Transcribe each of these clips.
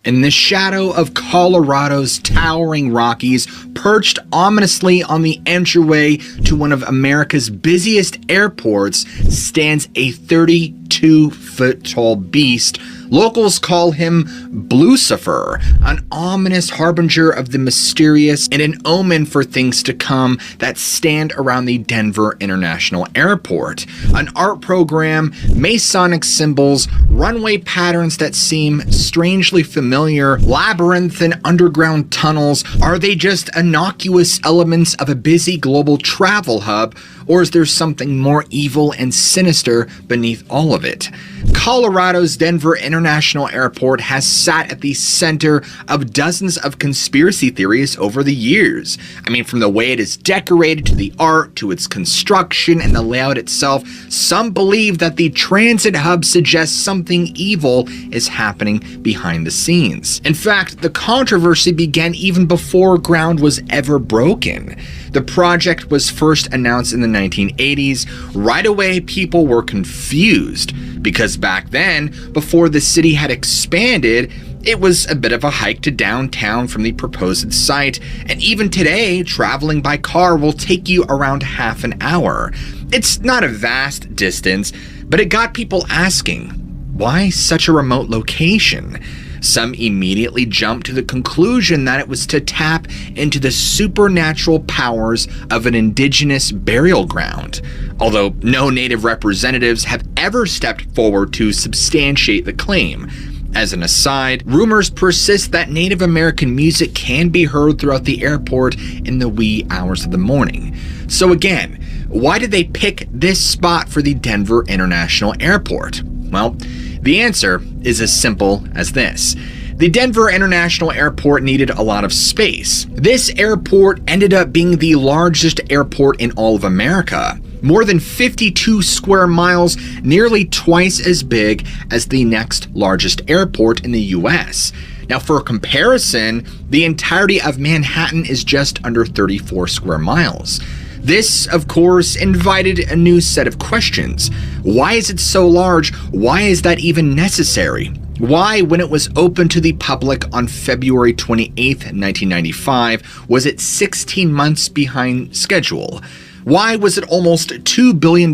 In the shadow of Colorado's towering Rockies, perched ominously on the entryway to one of America's busiest airports, stands a 32-foot-tall beast. Locals call him Blucifer, an ominous harbinger of the mysterious and an omen for things to come that stand around the Denver International Airport. An art program, Masonic symbols, runway patterns that seem strangely familiar, labyrinth and underground tunnels. Are they just innocuous elements of a busy global travel hub, or is there something more evil and sinister beneath all of it? Colorado's Denver International Airport has sat at the center of dozens of conspiracy theories over the years. I mean, from the way it is decorated to the art to its construction and the layout itself, some believe that the transit hub suggests something evil is happening behind the scenes. In fact, the controversy began even before ground was ever broken. The project was first announced in the 1980s. Right away, people were confused because back then, before the city had expanded, it was a bit of a hike to downtown from the proposed site, and even today, traveling by car will take you around half an hour. It's not a vast distance, but it got people asking, why such a remote location? Some immediately jumped to the conclusion that it was to tap into the supernatural powers of an indigenous burial ground, although no native representatives have ever stepped forward to substantiate the claim. As an aside, rumors persist that Native American music can be heard throughout the airport in the wee hours of the morning. So again, why did they pick this spot for the Denver International Airport? Well, the answer is as simple as this. The Denver International Airport needed a lot of space. This airport ended up being the largest airport in all of America. More than 52 square miles, nearly twice as big as the next largest airport in the US. Now, for comparison, the entirety of Manhattan is just under 34 square miles. This, of course, invited a new set of questions. Why is it so large? Why is that even necessary? Why, when it was open to the public on February 28, 1995, was it 16 months behind schedule? Why was it almost $2 billion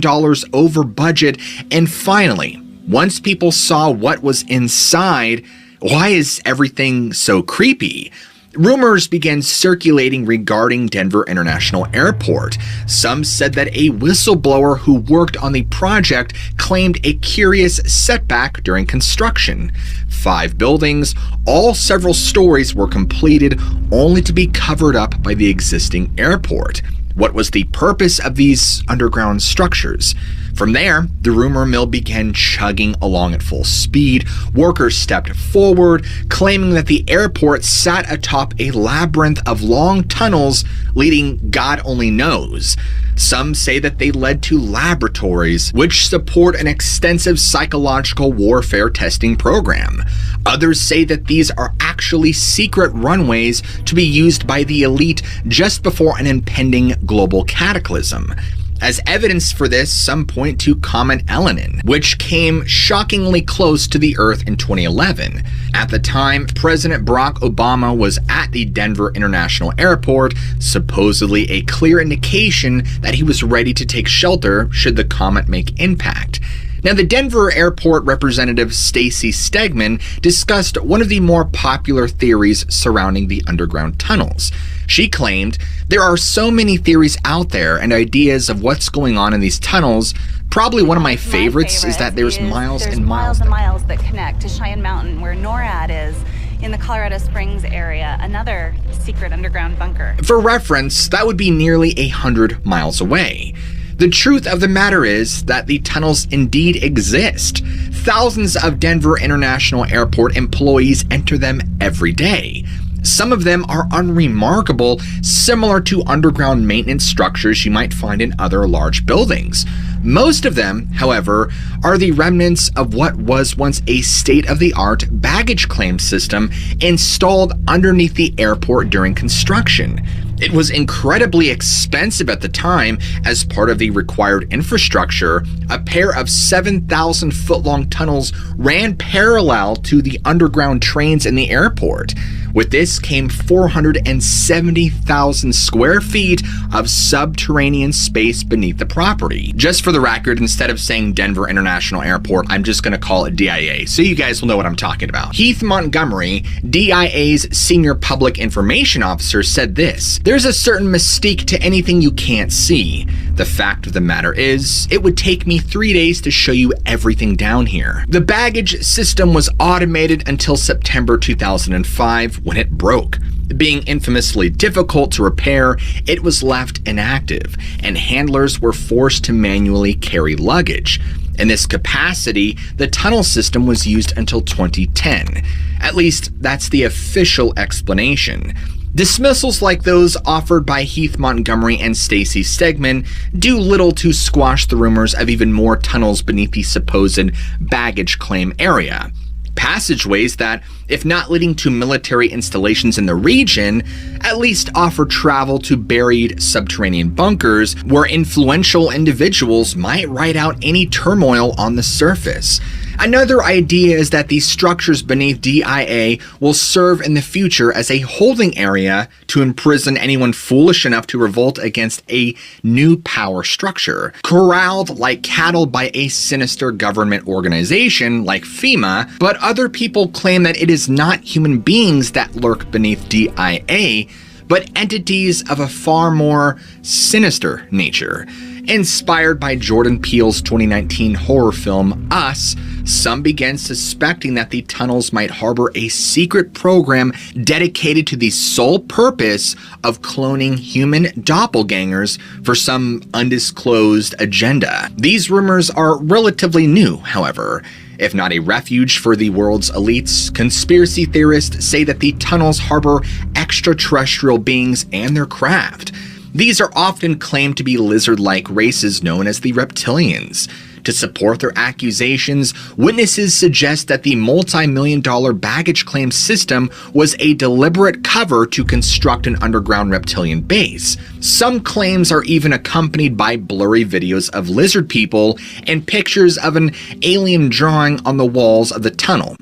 over budget? And finally, once people saw what was inside, why is everything so creepy? Rumors began circulating regarding Denver International Airport. Some said that a whistleblower who worked on the project claimed a curious setback during construction. 5 buildings, all several stories were completed only to be covered up by the existing airport. What was the purpose of these underground structures? From there, the rumor mill began chugging along at full speed. Workers stepped forward, claiming that the airport sat atop a labyrinth of long tunnels leading God only knows. Some say that they led to laboratories, which support an extensive psychological warfare testing program. Others say that these are actually secret runways to be used by the elite just before an impending global cataclysm. As evidence for this, some point to Comet Elenin, which came shockingly close to the Earth in 2011. At the time, President Barack Obama was at the Denver International Airport, supposedly a clear indication that he was ready to take shelter should the comet make impact. Now, the Denver Airport representative Stacey Stegman discussed one of the more popular theories surrounding the underground tunnels. She claimed, there are so many theories out there and ideas of what's going on in these tunnels. Probably one of my favorites is that there's miles and miles that connect to Cheyenne Mountain, where NORAD is, in the Colorado Springs area, another secret underground bunker. For reference, that would be nearly 100 miles away. The truth of the matter is that the tunnels indeed exist. Thousands of Denver International Airport employees enter them every day. Some of them are unremarkable, similar to underground maintenance structures you might find in other large buildings. Most of them, however, are the remnants of what was once a state-of-the-art baggage claim system installed underneath the airport during construction. It was incredibly expensive at the time. As part of the required infrastructure, a pair of 7,000-foot-long tunnels ran parallel to the underground trains in the airport. With this came 470,000 square feet of subterranean space beneath the property. Just for the record, instead of saying Denver International Airport, I'm just going to call it DIA, so you guys will know what I'm talking about. Heath Montgomery, DIA's senior public information officer, said this: "There's a certain mystique to anything you can't see. The fact of the matter is, it would take me 3 days to show you everything down here." The baggage system was automated until September 2005, when it broke. Being infamously difficult to repair, it was left inactive, and handlers were forced to manually carry luggage. In this capacity, the tunnel system was used until 2010. At least, that's the official explanation. Dismissals like those offered by Heath Montgomery and Stacy Stegman do little to squash the rumors of even more tunnels beneath the supposed baggage claim area. Passageways that, if not leading to military installations in the region, at least offer travel to buried subterranean bunkers where influential individuals might ride out any turmoil on the surface. Another idea is that these structures beneath DIA will serve in the future as a holding area to imprison anyone foolish enough to revolt against a new power structure. Corralled like cattle by a sinister government organization like FEMA, but other people claim that it is not human beings that lurk beneath DIA, but entities of a far more sinister nature. Inspired by Jordan Peele's 2019 horror film Us, some began suspecting that the tunnels might harbor a secret program dedicated to the sole purpose of cloning human doppelgangers for some undisclosed agenda. These rumors are relatively new, however. If not a refuge for the world's elites, conspiracy theorists say that the tunnels harbor extraterrestrial beings and their craft. These are often claimed to be lizard-like races known as the reptilians. To support their accusations, witnesses suggest that the multi-million-dollar baggage claim system was a deliberate cover to construct an underground reptilian base. Some claims are even accompanied by blurry videos of lizard people and pictures of an alien drawing on the walls of the tunnel.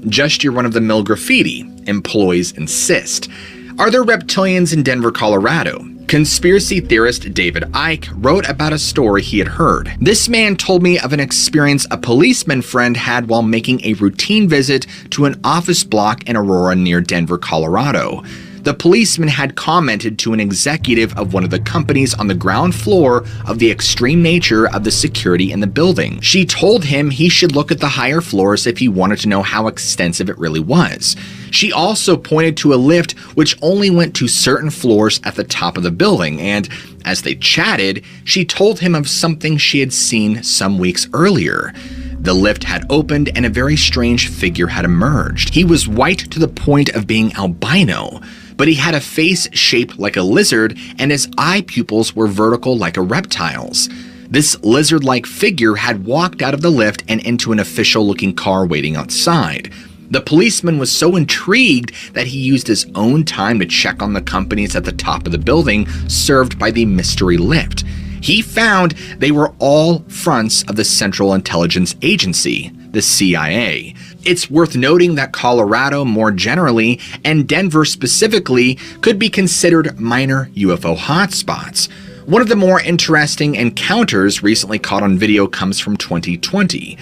Just your run-of-the-mill graffiti, employees insist. Are there reptilians in Denver, Colorado? Conspiracy theorist David Icke wrote about a story he had heard. This man told me of an experience a policeman friend had while making a routine visit to an office block in Aurora near Denver, Colorado. The policeman had commented to an executive of one of the companies on the ground floor of the extreme nature of the security in the building. She told him he should look at the higher floors if he wanted to know how extensive it really was. She also pointed to a lift which only went to certain floors at the top of the building, and as they chatted, she told him of something she had seen some weeks earlier. The lift had opened and a very strange figure had emerged. He was white to the point of being albino, but he had a face shaped like a lizard and his eye pupils were vertical like a reptile's. This lizard-like figure had walked out of the lift and into an official-looking car waiting outside. The policeman was so intrigued that he used his own time to check on the companies at the top of the building served by the mystery lift. He found they were all fronts of the Central Intelligence Agency, the CIA. It's worth noting that Colorado more generally, and Denver specifically, could be considered minor UFO hotspots. One of the more interesting encounters recently caught on video comes from 2020.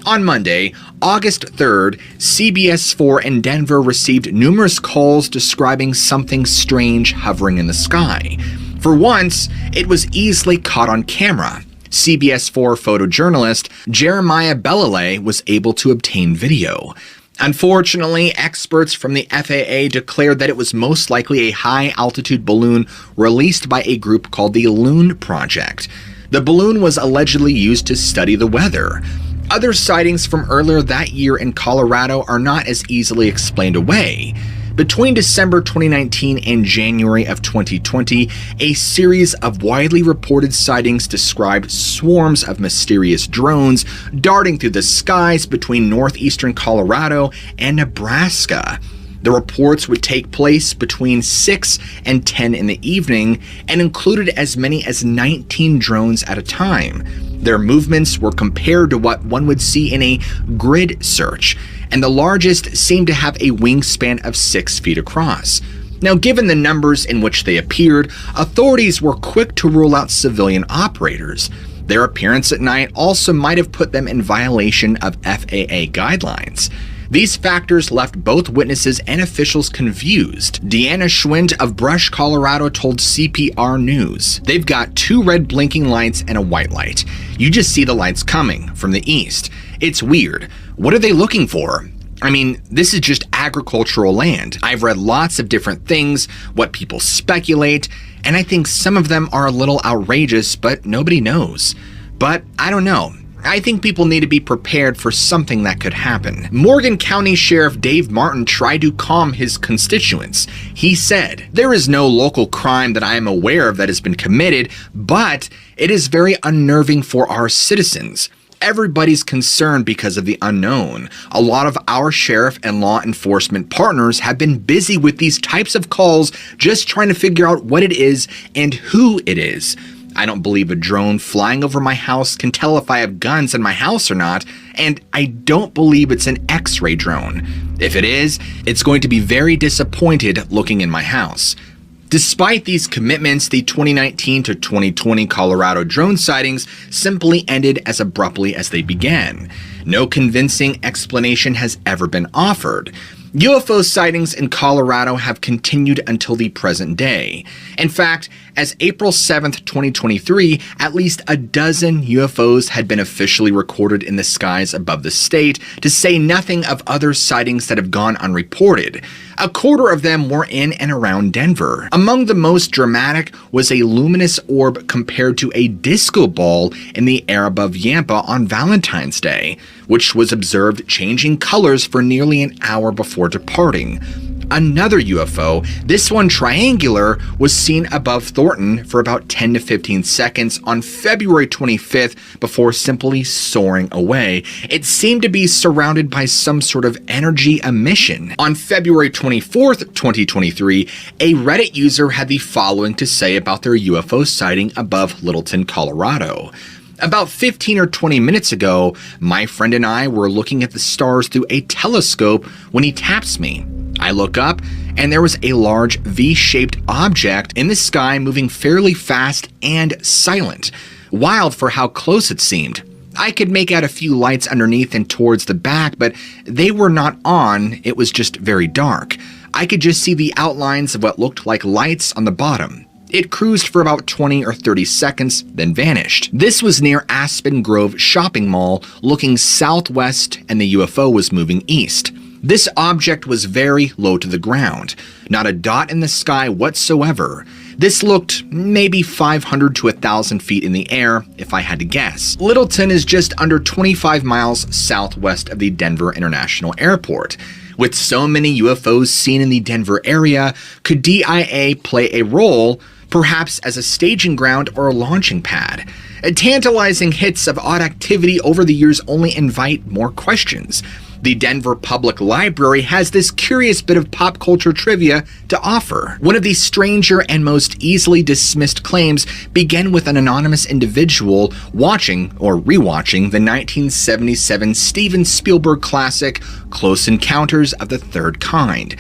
On Monday, August 3rd, CBS 4 in Denver received numerous calls describing something strange hovering in the sky. For once, it was easily caught on camera. CBS 4 photojournalist Jeremiah Belalay was able to obtain video. Unfortunately, experts from the FAA declared that it was most likely a high-altitude balloon released by a group called the Loon Project. The balloon was allegedly used to study the weather. Other sightings from earlier that year in Colorado are not as easily explained away. Between December 2019 and January of 2020, a series of widely reported sightings described swarms of mysterious drones darting through the skies between northeastern Colorado and Nebraska. The reports would take place between 6 and 10 in the evening and included as many as 19 drones at a time. Their movements were compared to what one would see in a grid search, and the largest seemed to have a wingspan of 6 feet across. Now, given the numbers in which they appeared, authorities were quick to rule out civilian operators. Their appearance at night also might have put them in violation of FAA guidelines. These factors left both witnesses and officials confused. Deanna Schwind of Brush, Colorado told CPR News, "They've got 2 red blinking lights and a white light. You just see the lights coming from the east. It's weird. What are they looking for? I mean, this is just agricultural land. I've read lots of different things, what people speculate, and I think some of them are a little outrageous, but nobody knows. But I don't know. I think people need to be prepared for something that could happen." Morgan County Sheriff Dave Martin tried to calm his constituents. He said, "There is no local crime that I am aware of that has been committed, but it is very unnerving for our citizens. Everybody's concerned because of the unknown. A lot of our sheriff and law enforcement partners have been busy with these types of calls, just trying to figure out what it is and who it is. I don't believe a drone flying over my house can tell if I have guns in my house or not, and I don't believe it's an X-ray drone. If it is, it's going to be very disappointed looking in my house." Despite these commitments, the 2019 to 2020 Colorado drone sightings simply ended as abruptly as they began. No convincing explanation has ever been offered. UFO sightings in Colorado have continued until the present day. In fact, as April 7th, 2023, at least a dozen UFOs had been officially recorded in the skies above the state, to say nothing of other sightings that have gone unreported. A quarter of them were in and around Denver. Among the most dramatic was a luminous orb compared to a disco ball in the air above Yampa on Valentine's Day, which was observed changing colors for nearly an hour before departing. Another UFO, this one triangular, was seen above Thornton for about 10 to 15 seconds on February 25th before simply soaring away. It seemed to be surrounded by some sort of energy emission. On February 24th, 2023, a Reddit user had the following to say about their UFO sighting above Littleton, Colorado. "About 15 or 20 minutes ago, my friend and I were looking at the stars through a telescope when he taps me. I look up, and there was a large V-shaped object in the sky moving fairly fast and silent. Wild for how close it seemed. I could make out a few lights underneath and towards the back, but they were not on, it was just very dark. I could just see the outlines of what looked like lights on the bottom. It cruised for about 20 or 30 seconds, then vanished." This was near Aspen Grove Shopping Mall, looking southwest, and the UFO was moving east. This object was very low to the ground, not a dot in the sky whatsoever. This looked maybe 500 to 1,000 feet in the air, if I had to guess. Littleton is just under 25 miles southwest of the Denver International Airport. With so many UFOs seen in the Denver area, could DIA play a role, perhaps as a staging ground or a launching pad? Tantalizing hits of odd activity over the years only invite more questions. The Denver Public Library has this curious bit of pop culture trivia to offer. One of the stranger and most easily dismissed claims began with an anonymous individual watching or rewatching the 1977 Steven Spielberg classic Close Encounters of the Third Kind.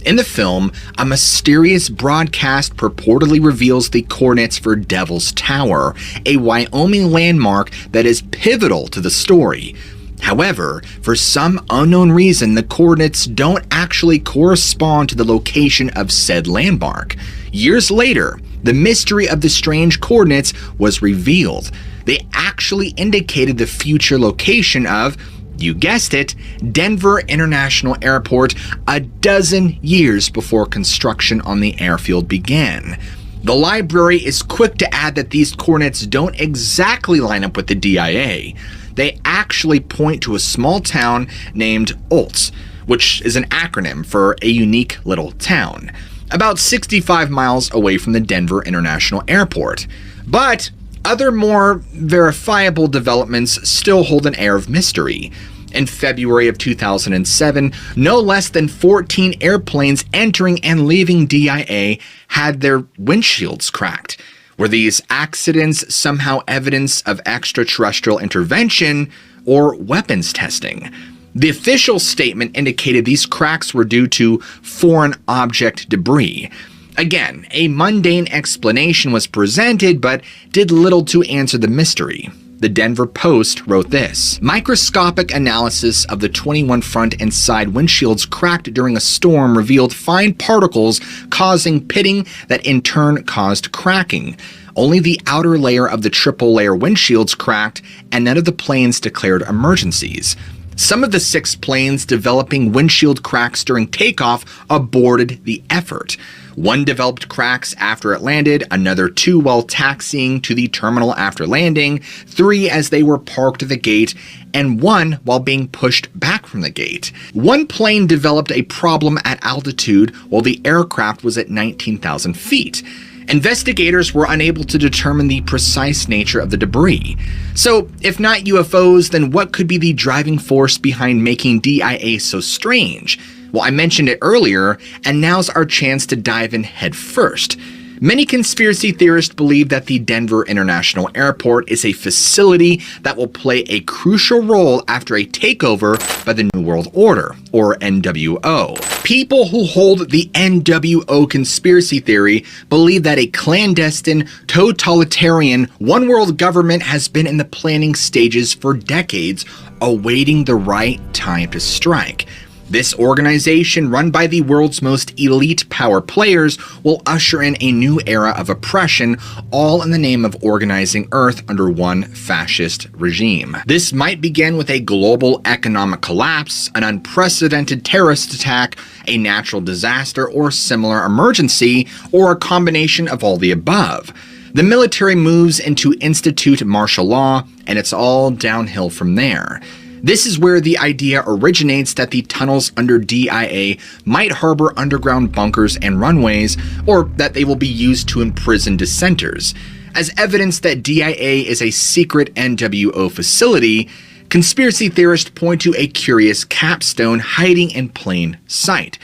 In the film, a mysterious broadcast purportedly reveals the coordinates for Devil's Tower, a Wyoming landmark that is pivotal to the story. However, for some unknown reason, the coordinates don't actually correspond to the location of said landmark. Years later, the mystery of the strange coordinates was revealed. They actually indicated the future location of, you guessed it, Denver International Airport a dozen years before construction on the airfield began. The library is quick to add that these coordinates don't exactly line up with the DIA. They actually point to a small town named Olds, which is an acronym for a unique little town, about 65 miles away from the Denver International Airport. But other more verifiable developments still hold an air of mystery. In February of 2007, no less than 14 airplanes entering and leaving DIA had their windshields cracked. Were these accidents somehow evidence of extraterrestrial intervention or weapons testing? The official statement indicated these cracks were due to foreign object debris. Again, a mundane explanation was presented, but did little to answer the mystery. The Denver Post wrote this: "Microscopic analysis of the 21 front and side windshields cracked during a storm revealed fine particles causing pitting that in turn caused cracking. Only the outer layer of the triple layer windshields cracked, and none of the planes declared emergencies. Some of the 6 planes developing windshield cracks during takeoff aborted the effort. One developed cracks after it landed, another 2 while taxiing to the terminal after landing, 3 as they were parked at the gate, and 1 while being pushed back from the gate. One plane developed a problem at altitude while the aircraft was at 19,000 feet. Investigators were unable to determine the precise nature of the debris. So, if not UFOs, then what could be the driving force behind making DIA so strange? Well, I mentioned it earlier, and now's our chance to dive in head first. Many conspiracy theorists believe that the Denver International Airport is a facility that will play a crucial role after a takeover by the New World Order, or NWO. People who hold the NWO conspiracy theory believe that a clandestine, totalitarian, one-world government has been in the planning stages for decades, awaiting the right time to strike. This organization, run by the world's most elite power players, will usher in a new era of oppression, all in the name of organizing Earth under one fascist regime. This might begin with a global economic collapse, an unprecedented terrorist attack, a natural disaster or similar emergency, or a combination of all the above. The military moves into institute martial law, and it's all downhill from there. This is where the idea originates that the tunnels under DIA might harbor underground bunkers and runways, or that they will be used to imprison dissenters. As evidence that DIA is a secret NWO facility, conspiracy theorists point to a curious capstone hiding in plain sight.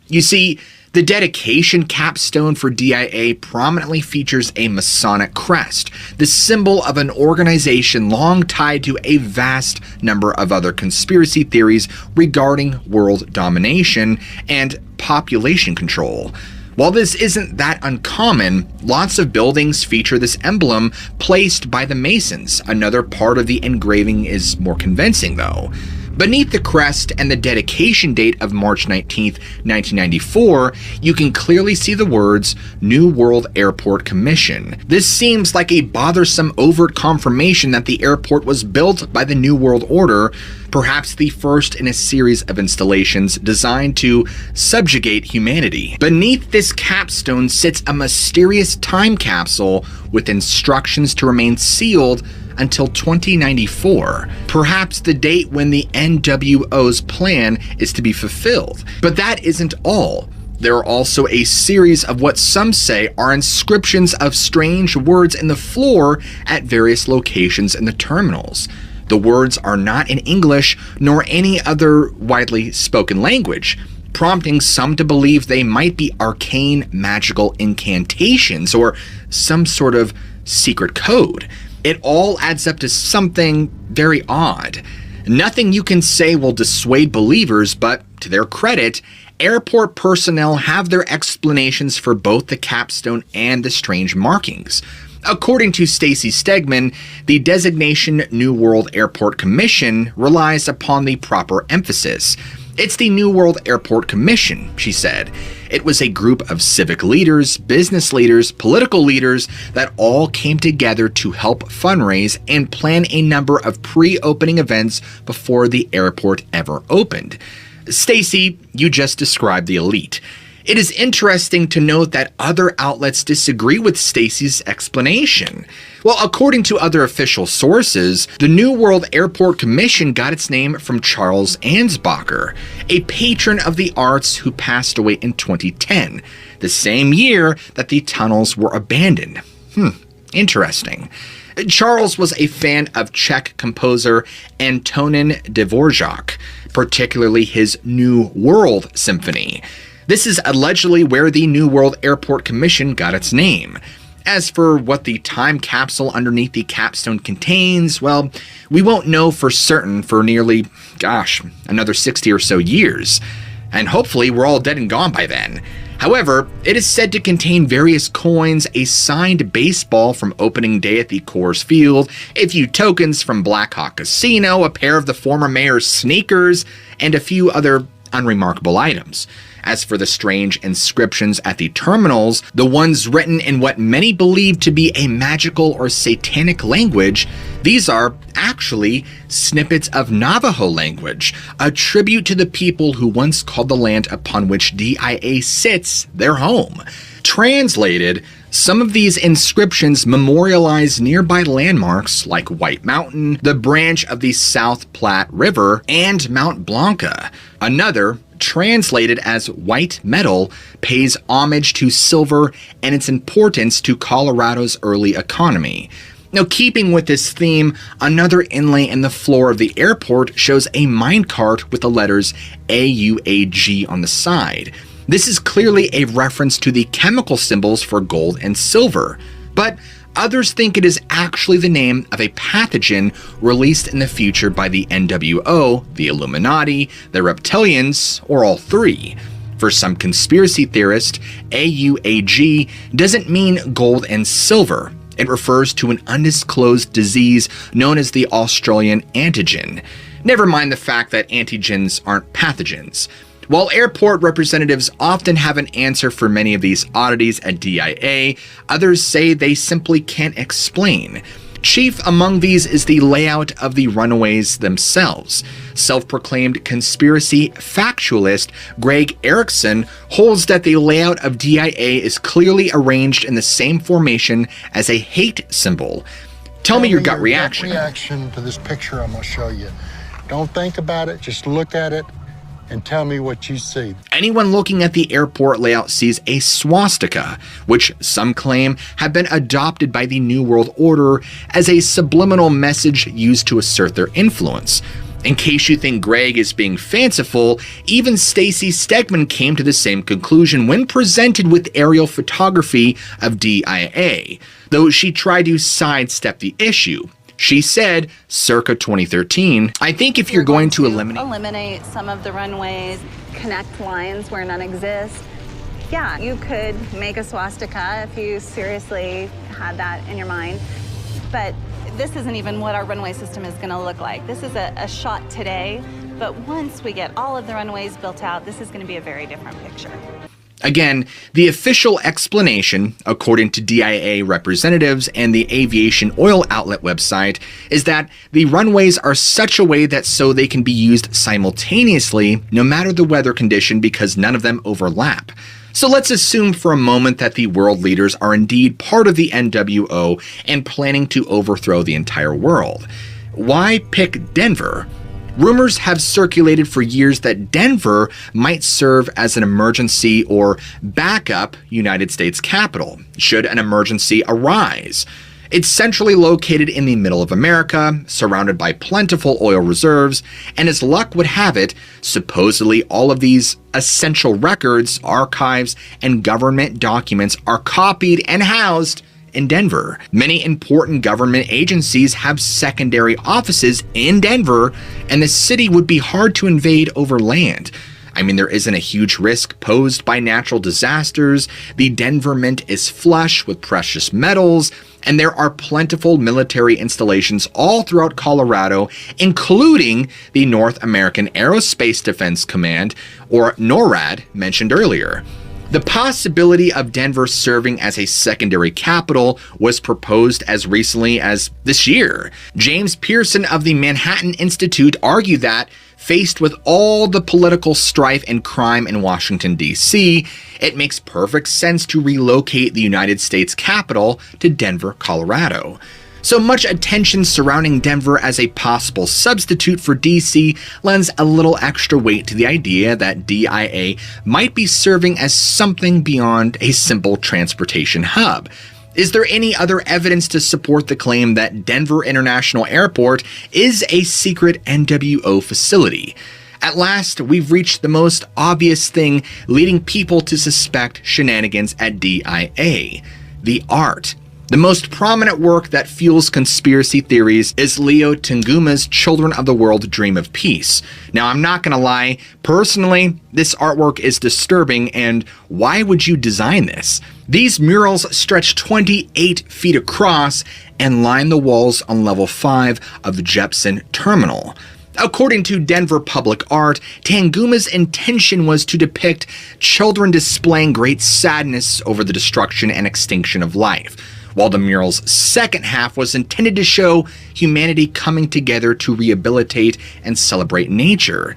You see, the dedication capstone for DIA prominently features a Masonic crest, the symbol of an organization long tied to a vast number of other conspiracy theories regarding world domination and population control. While this isn't that uncommon, lots of buildings feature this emblem placed by the Masons. Another part of the engraving is more convincing, though. Beneath the crest and the dedication date of March 19, 1994, you can clearly see the words New World Airport Commission. This seems like a bothersome overt confirmation that the airport was built by the New World Order, perhaps the first in a series of installations designed to subjugate humanity. Beneath this capstone sits a mysterious time capsule with instructions to remain sealed until 2094, perhaps the date when the NWO's plan is to be fulfilled. But that isn't all. There are also a series of what some say are inscriptions of strange words in the floor at various locations in the terminals. The words are not in English nor any other widely spoken language, prompting some to believe they might be arcane magical incantations or some sort of secret code. It all adds up to something very odd. Nothing you can say will dissuade believers, but to their credit, airport personnel have their explanations for both the capstone and the strange markings. According to Stacy Stegman, the designation New World Airport Commission relies upon the proper emphasis. It's the New World Airport Commission, she said. It was a group of civic leaders, business leaders, political leaders that all came together to help fundraise and plan a number of pre-opening events before the airport ever opened. Stacy, you just described the elite. It is interesting to note that other outlets disagree with Stacy's explanation. Well, according to other official sources, the New World Airport Commission got its name from Charles Ansbacher, a patron of the arts who passed away in 2010, the same year that the tunnels were abandoned. Interesting. Charles was a fan of Czech composer Antonin Dvorak, particularly his New World Symphony. This is allegedly where the New World Airport Commission got its name. As for what the time capsule underneath the capstone contains, well, we won't know for certain for nearly, another 60 or so years. And hopefully we're all dead and gone by then. However, it is said to contain various coins, a signed baseball from opening day at the Coors Field, a few tokens from Black Hawk Casino, a pair of the former mayor's sneakers, and a few other unremarkable items. As for the strange inscriptions at the terminals, the ones written in what many believe to be a magical or satanic language, these are actually snippets of Navajo language, a tribute to the people who once called the land upon which DIA sits their home. Translated, some of these inscriptions memorialize nearby landmarks like White Mountain, the branch of the South Platte River, and Mount Blanca. Another, translated as white metal, pays homage to silver and its importance to Colorado's early economy. Now, keeping with this theme, another inlay in the floor of the airport shows a minecart with the letters AUAG on the side. This is clearly a reference to the chemical symbols for gold and silver, but others think it is actually the name of a pathogen released in the future by the NWO, the Illuminati, the Reptilians, or all three. For some conspiracy theorists, AUAG doesn't mean gold and silver. It refers to an undisclosed disease known as the Australian antigen. Never mind the fact that antigens aren't pathogens. While airport representatives often have an answer for many of these oddities at DIA, others say they simply can't explain. Chief among these is the layout of the runways themselves. Self-proclaimed conspiracy factualist Greg Erickson holds that the layout of DIA is clearly arranged in the same formation as a hate symbol. Tell me your gut reaction. Gut reaction to this picture I'm going to show you. Don't think about it, just look at it and tell me what you see. Anyone looking at the airport layout sees a swastika, which some claim have been adopted by the New World Order as a subliminal message used to assert their influence. In case you think Greg is being fanciful, even Stacy Stegman came to the same conclusion when presented with aerial photography of DIA, though she tried to sidestep the issue. She said, circa 2013, I think if you're going to eliminate some of the runways, connect lines where none exist, yeah, you could make a swastika if you seriously had that in your mind. But this isn't even what our runway system is going to look like. This is a shot today, but once we get all of the runways built out, this is going to be a very different picture. Again, the official explanation, according to DIA representatives and the aviation oil outlet website, is that the runways are such a way that so they can be used simultaneously no matter the weather condition because none of them overlap. So let's assume for a moment that the world leaders are indeed part of the NWO and planning to overthrow the entire world. Why pick Denver? Rumors have circulated for years that Denver might serve as an emergency or backup United States capital, should an emergency arise. It's centrally located in the middle of America, surrounded by plentiful oil reserves, and as luck would have it, supposedly all of these essential records, archives, and government documents are copied and housed in Denver. Many important government agencies have secondary offices in Denver, and the city would be hard to invade over land. I mean, there isn't a huge risk posed by natural disasters, the Denver Mint is flush with precious metals, and there are plentiful military installations all throughout Colorado, including the North American Aerospace Defense Command, or NORAD, mentioned earlier. The possibility of Denver serving as a secondary capital was proposed as recently as this year. James Pearson of the Manhattan Institute argued that, faced with all the political strife and crime in Washington, D.C., it makes perfect sense to relocate the United States Capitol to Denver, Colorado. So much attention surrounding Denver as a possible substitute for DC lends a little extra weight to the idea that DIA might be serving as something beyond a simple transportation hub. Is there any other evidence to support the claim that Denver International Airport is a secret NWO facility? At last, we've reached the most obvious thing leading people to suspect shenanigans at DIA: the art. The most prominent work that fuels conspiracy theories is Leo Tanguma's Children of the World Dream of Peace. Now, I'm not gonna lie, personally, this artwork is disturbing, and why would you design this? These murals stretch 28 feet across and line the walls on level 5 of the Jepson Terminal. According to Denver Public Art, Tanguma's intention was to depict children displaying great sadness over the destruction and extinction of life, while the mural's second half was intended to show humanity coming together to rehabilitate and celebrate nature.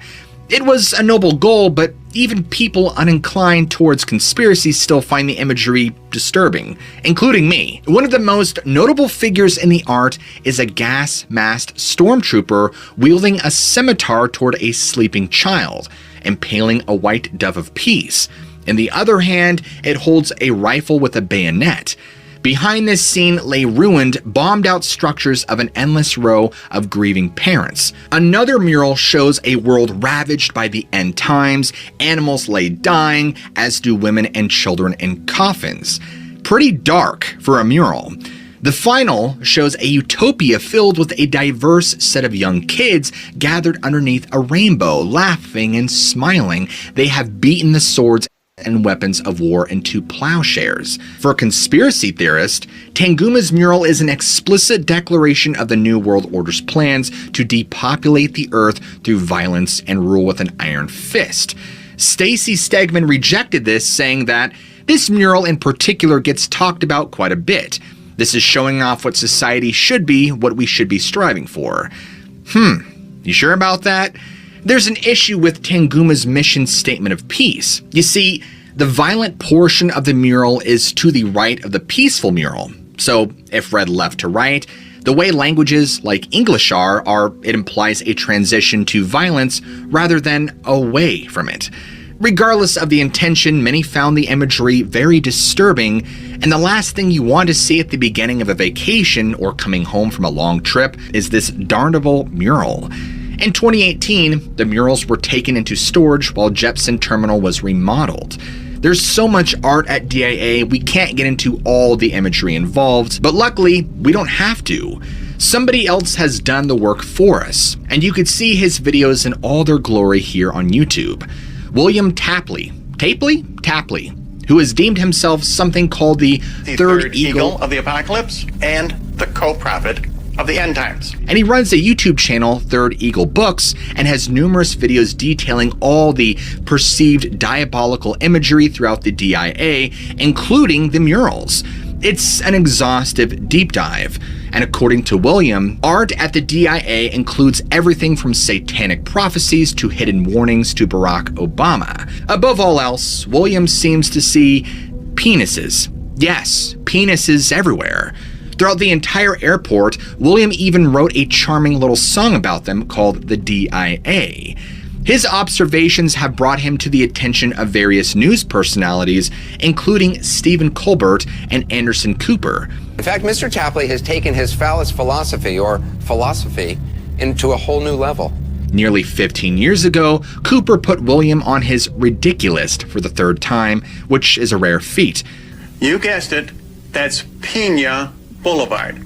It was a noble goal, but even people uninclined towards conspiracy still find the imagery disturbing, including me. One of the most notable figures in the art is a gas-masked stormtrooper wielding a scimitar toward a sleeping child, impaling a white dove of peace. In the other hand, it holds a rifle with a bayonet. Behind this scene lay ruined, bombed-out structures of an endless row of grieving parents. Another mural shows a world ravaged by the end times, animals lay dying, as do women and children in coffins. Pretty dark for a mural. The final shows a utopia filled with a diverse set of young kids gathered underneath a rainbow, laughing and smiling. They have beaten the swords and weapons of war into plowshares. For conspiracy theorists, Tanguma's mural is an explicit declaration of the New World Order's plans to depopulate the Earth through violence and rule with an iron fist. Stacey Stegman rejected this, saying that this mural in particular gets talked about quite a bit. This is showing off what society should be, what we should be striving for. You sure about that? There's an issue with Tanguma's mission statement of peace. You see, the violent portion of the mural is to the right of the peaceful mural. So, if read left to right, the way languages like English are, it implies a transition to violence rather than away from it. Regardless of the intention, many found the imagery very disturbing, and the last thing you want to see at the beginning of a vacation or coming home from a long trip is this darnable mural. In 2018, the murals were taken into storage while Jepson Terminal was remodeled. There's so much art at DIA, we can't get into all the imagery involved, but luckily, we don't have to. Somebody else has done the work for us, and you could see his videos in all their glory here on YouTube. William Tapley, who has deemed himself something called the third eagle of the apocalypse and the co-prophet of the end times. And he runs a YouTube channel, Third Eagle Books, and has numerous videos detailing all the perceived diabolical imagery throughout the DIA, including the murals. It's an exhaustive deep dive. And according to William, art at the DIA includes everything from satanic prophecies to hidden warnings to Barack Obama. Above all else, William seems to see penises. Yes, penises everywhere. Throughout the entire airport, William even wrote a charming little song about them called the DIA. His observations have brought him to the attention of various news personalities, including Stephen Colbert and Anderson Cooper. In fact, Mr. Tapley has taken his phallus philosophy, into a whole new level. Nearly 15 years ago, Cooper put William on his Ridiculist for the third time, which is a rare feat. You guessed it, that's Pena Boulevard.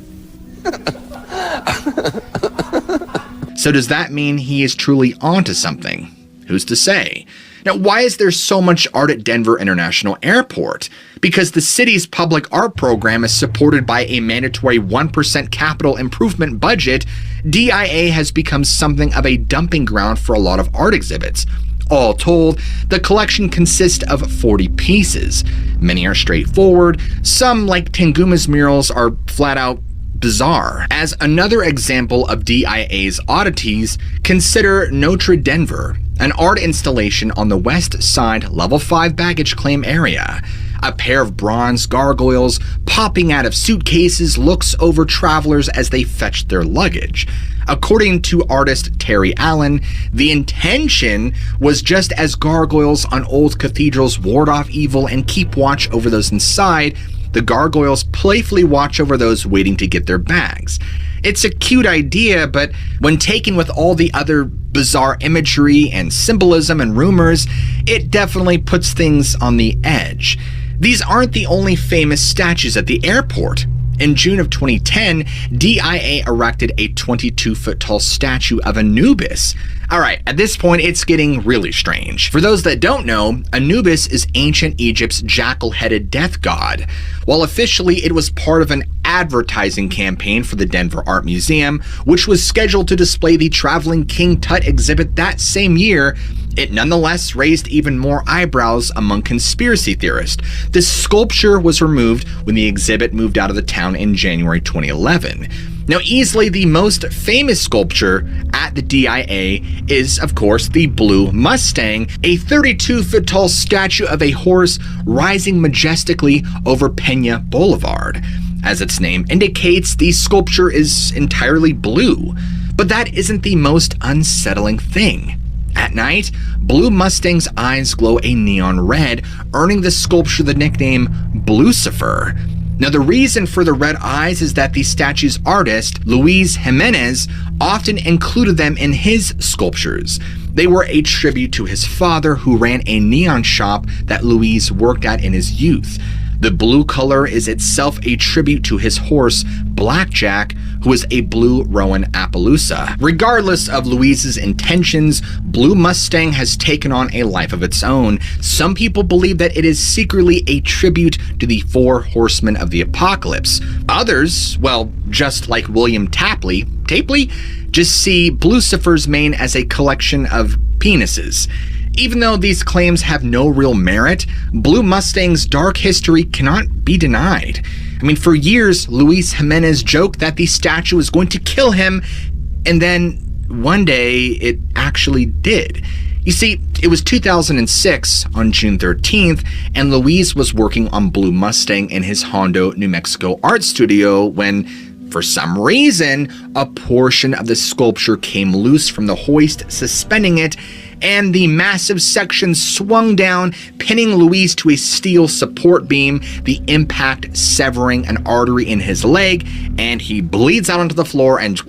So does that mean he is truly onto something? Who's to say? Now, why is there so much art at Denver International Airport? Because the city's public art program is supported by a mandatory 1% capital improvement budget, DIA has become something of a dumping ground for a lot of art exhibits. All told, the collection consists of 40 pieces. Many are straightforward, some, like Tanguma's murals, are flat out bizarre. As another example of DIA's oddities, consider Notre Denver, an art installation on the west side level 5 baggage claim area. A pair of bronze gargoyles popping out of suitcases looks over travelers as they fetch their luggage. According to artist Terry Allen, the intention was just as gargoyles on old cathedrals ward off evil and keep watch over those inside, the gargoyles playfully watch over those waiting to get their bags. It's a cute idea, but when taken with all the other bizarre imagery and symbolism and rumors, it definitely puts things on the edge. These aren't the only famous statues at the airport. In June of 2010, DIA erected a 22-foot tall statue of Anubis. Alright, at this point it's getting really strange. For those that don't know, Anubis is ancient Egypt's jackal-headed death god. While officially it was part of an advertising campaign for the Denver Art Museum, which was scheduled to display the traveling King Tut exhibit that same year, it nonetheless raised even more eyebrows among conspiracy theorists. This sculpture was removed when the exhibit moved out of the town in January 2011. Now, easily the most famous sculpture at the DIA is, of course, the Blue Mustang, a 32-foot tall statue of a horse rising majestically over Pena Boulevard. As its name indicates, the sculpture is entirely blue. But that isn't the most unsettling thing. At night, Blue Mustang's eyes glow a neon red, earning the sculpture the nickname Blucifer. Now, the reason for the red eyes is that the statue's artist, Luis Jimenez, often included them in his sculptures. They were a tribute to his father, who ran a neon shop that Luis worked at in his youth. The blue color is itself a tribute to his horse, Blackjack, who is a blue Rowan Appaloosa. Regardless of Luis's intentions, Blue Mustang has taken on a life of its own. Some people believe that it is secretly a tribute to the four horsemen of the apocalypse. Others, well, just like William Tapley, just see Blucifer's mane as a collection of penises. Even though these claims have no real merit, Blue Mustang's dark history cannot be denied. I mean, for years, Luis Jimenez joked that the statue was going to kill him, and then one day it actually did. You see, it was 2006 on June 13th, and Luis was working on Blue Mustang in his Hondo, New Mexico art studio when, for some reason, a portion of the sculpture came loose from the hoist suspending it, and the massive section swung down, pinning Luis to a steel support beam, the impact severing an artery in his leg, and he bleeds out onto the floor and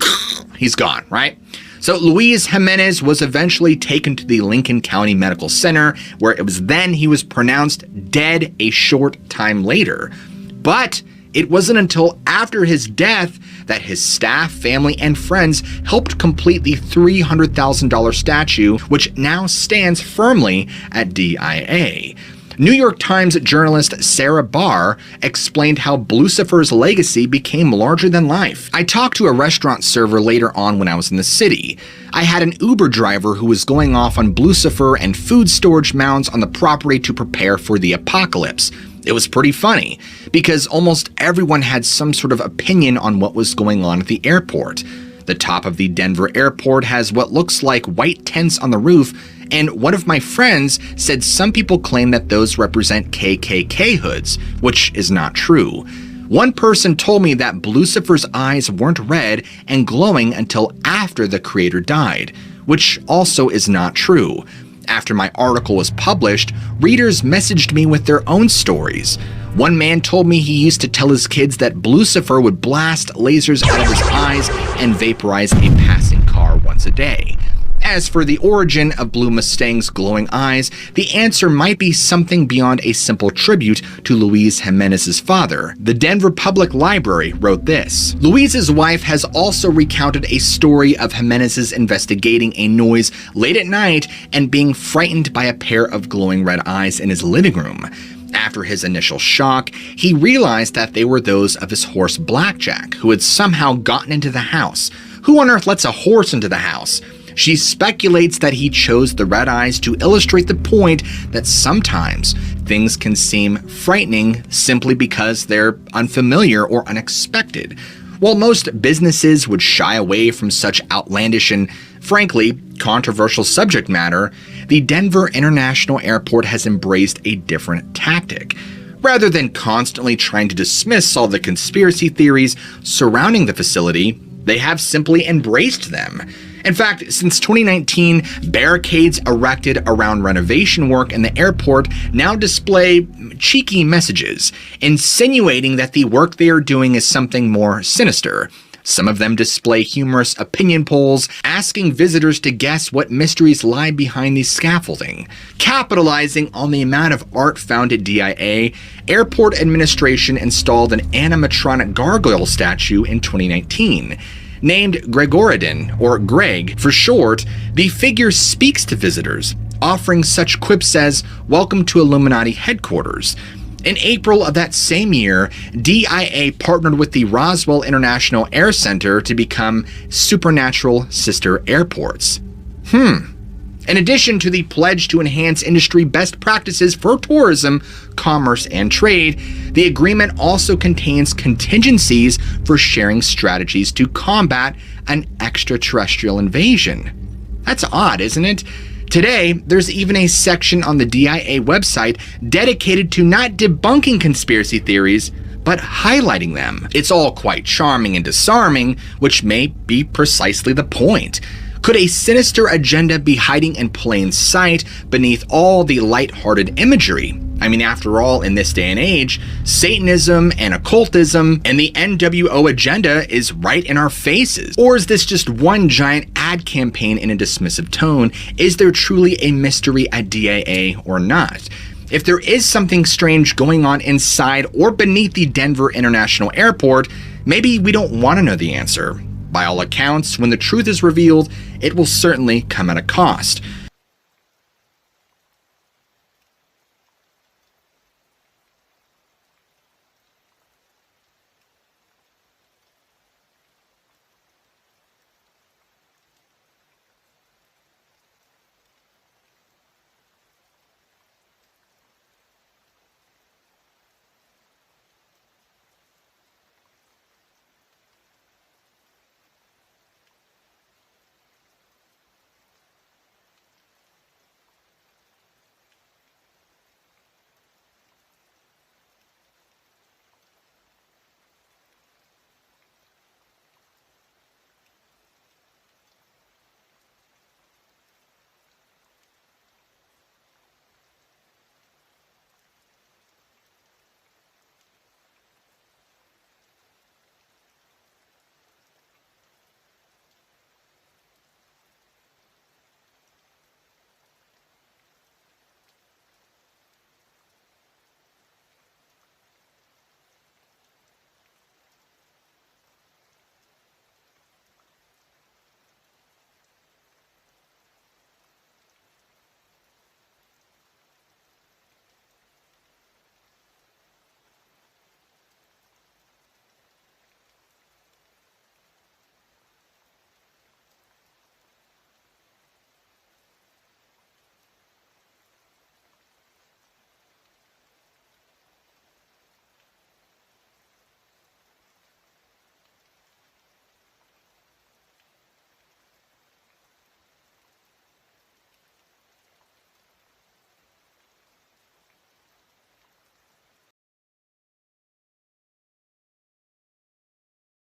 he's gone, right? So Luis Jimenez was eventually taken to the Lincoln County Medical Center, where it was then he was pronounced dead a short time later. But it wasn't until after his death that his staff, family, and friends helped complete the $300,000 statue, which now stands firmly at DIA. New York Times journalist Sarah Barr explained how Blucifer's legacy became larger than life. I talked to a restaurant server later on when I was in the city. I had an Uber driver who was going off on Blucifer and food storage mounds on the property to prepare for the apocalypse. It was pretty funny, because almost everyone had some sort of opinion on what was going on at the airport. The top of the Denver Airport has what looks like white tents on the roof, and one of my friends said some people claim that those represent KKK hoods, which is not true. One person told me that Blucifer's eyes weren't red and glowing until after the creator died, which also is not true. After my article was published, readers messaged me with their own stories. One man told me he used to tell his kids that Blucifer would blast lasers out of his eyes and vaporize a passing car once a day. As for the origin of Blue Mustang's glowing eyes, the answer might be something beyond a simple tribute to Luis Jimenez's father. The Denver Public Library wrote this: Luis's wife has also recounted a story of Jimenez's investigating a noise late at night and being frightened by a pair of glowing red eyes in his living room. After his initial shock, he realized that they were those of his horse Blackjack, who had somehow gotten into the house. Who on earth lets a horse into the house? She speculates that he chose the red eyes to illustrate the point that sometimes things can seem frightening simply because they're unfamiliar or unexpected. While most businesses would shy away from such outlandish and, frankly, controversial subject matter, the Denver International Airport has embraced a different tactic. Rather than constantly trying to dismiss all the conspiracy theories surrounding the facility, they have simply embraced them. In fact, since 2019, barricades erected around renovation work in the airport now display cheeky messages, insinuating that the work they are doing is something more sinister. Some of them display humorous opinion polls, asking visitors to guess what mysteries lie behind the scaffolding. Capitalizing on the amount of art found at DIA, airport administration installed an animatronic gargoyle statue in 2019. Named Gregoridin, or Greg for short, the figure speaks to visitors, offering such quips as, "Welcome to Illuminati headquarters." In April of that same year, DIA partnered with the Roswell International Air Center to become supernatural sister airports. In addition to the pledge to enhance industry best practices for tourism, commerce, and trade, the agreement also contains contingencies for sharing strategies to combat an extraterrestrial invasion. That's odd, isn't it? Today, there's even a section on the DIA website dedicated to not debunking conspiracy theories, but highlighting them. It's all quite charming and disarming, which may be precisely the point. Could a sinister agenda be hiding in plain sight beneath all the light-hearted imagery? I mean, after all, in this day and age, Satanism and occultism and the NWO agenda is right in our faces. Or is this just one giant ad campaign in a dismissive tone? Is there truly a mystery at DIA or not? If there is something strange going on inside or beneath the Denver International Airport, maybe we don't want to know the answer. By all accounts, when the truth is revealed, it will certainly come at a cost.